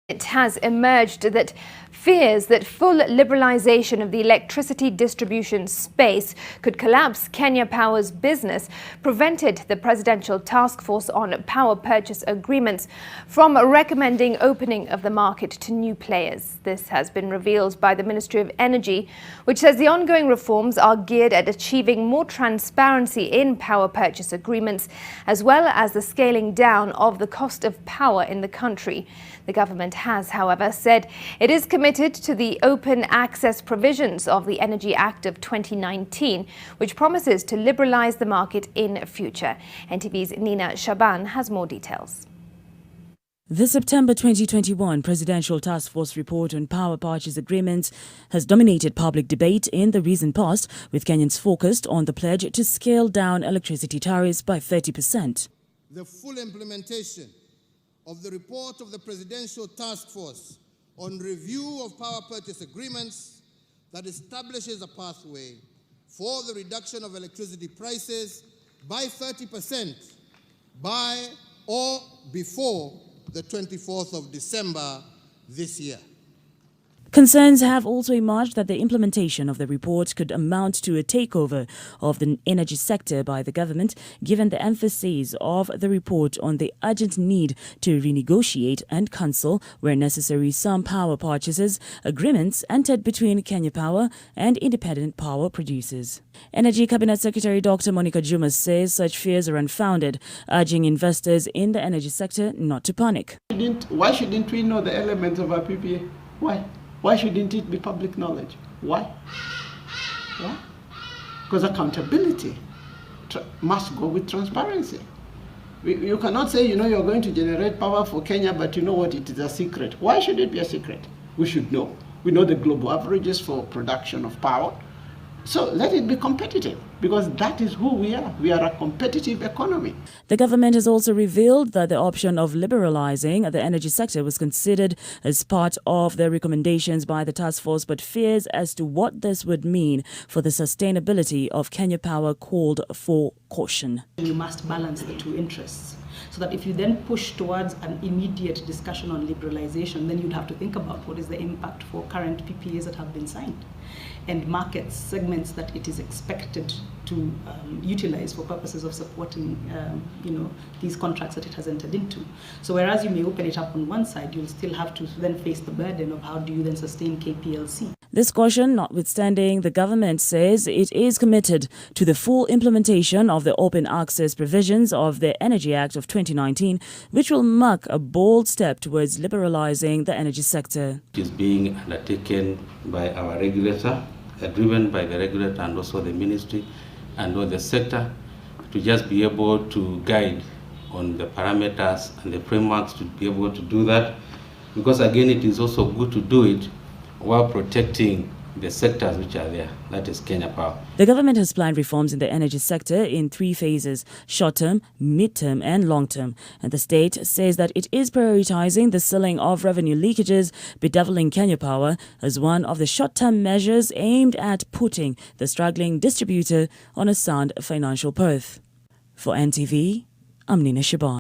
It has emerged that fears that full liberalisation of the electricity distribution space could collapse Kenya Power's business prevented the Presidential Task Force on Power Purchase Agreements from recommending opening of the market to new players. This has been revealed by the Ministry of Energy, which says the ongoing reforms are geared at achieving more transparency in power purchase agreements, as well as the scaling down of the cost of power in the country. The government has, however, said it is committed to the open access provisions of the Energy Act of 2019, which promises to liberalise the market in future. NTV's Nina Shaban has more details. The September 2021 Presidential Task Force report on power purchase agreements has dominated public debate in the recent past, with Kenyans focused on the pledge to scale down electricity tariffs by 30%. The full implementation of the report of the Presidential Task Force on review of power purchase agreements that establishes a pathway for the reduction of electricity prices by 30% by or before the 24th of December this year. Concerns have also emerged that the implementation of the report could amount to a takeover of the energy sector by the government, given the emphasis of the report on the urgent need to renegotiate and cancel, where necessary, some power purchases agreements entered between Kenya Power and independent power producers. Energy Cabinet Secretary Dr. Monica Juma says such fears are unfounded, urging investors in the energy sector not to panic. Why shouldn't we know the elements of our PPA? Why? Why shouldn't it be public knowledge? Why? Why? Because accountability must go with transparency. You cannot say, you're going to generate power for Kenya, but you know what, it is a secret. Why should it be a secret? We should know. We know the global averages for production of power. So let it be competitive, because that is who we are. We are a competitive economy. The government has also revealed that the option of liberalizing the energy sector was considered as part of the recommendations by the task force, but fears as to what this would mean for the sustainability of Kenya Power called for caution. You must balance the two interests, so that if you then push towards an immediate discussion on liberalization, then you'd have to think about what is the impact for current PPAs that have been signed and markets, segments that it is expected to utilize for purposes of supporting these contracts that it has entered into. So whereas you may open it up on one side, you'll still have to then face the burden of how do you then sustain KPLC. This caution notwithstanding, the government says it is committed to the full implementation of the open access provisions of the Energy Act of 2019, which will mark a bold step towards liberalizing the energy sector. It is being undertaken by our regulator, driven by the regulator and also the ministry and all the sector, to just be able to guide on the parameters and the frameworks to be able to do that. Because again, it is also good to do it while protecting the sectors which are there, that is Kenya Power. The government has planned reforms in the energy sector in 3 phases: short-term, mid-term and long-term. And the state says that it is prioritizing the sealing of revenue leakages, bedeviling Kenya Power as one of the short-term measures aimed at putting the struggling distributor on a sound financial path. For NTV, I'm Nina Shaban.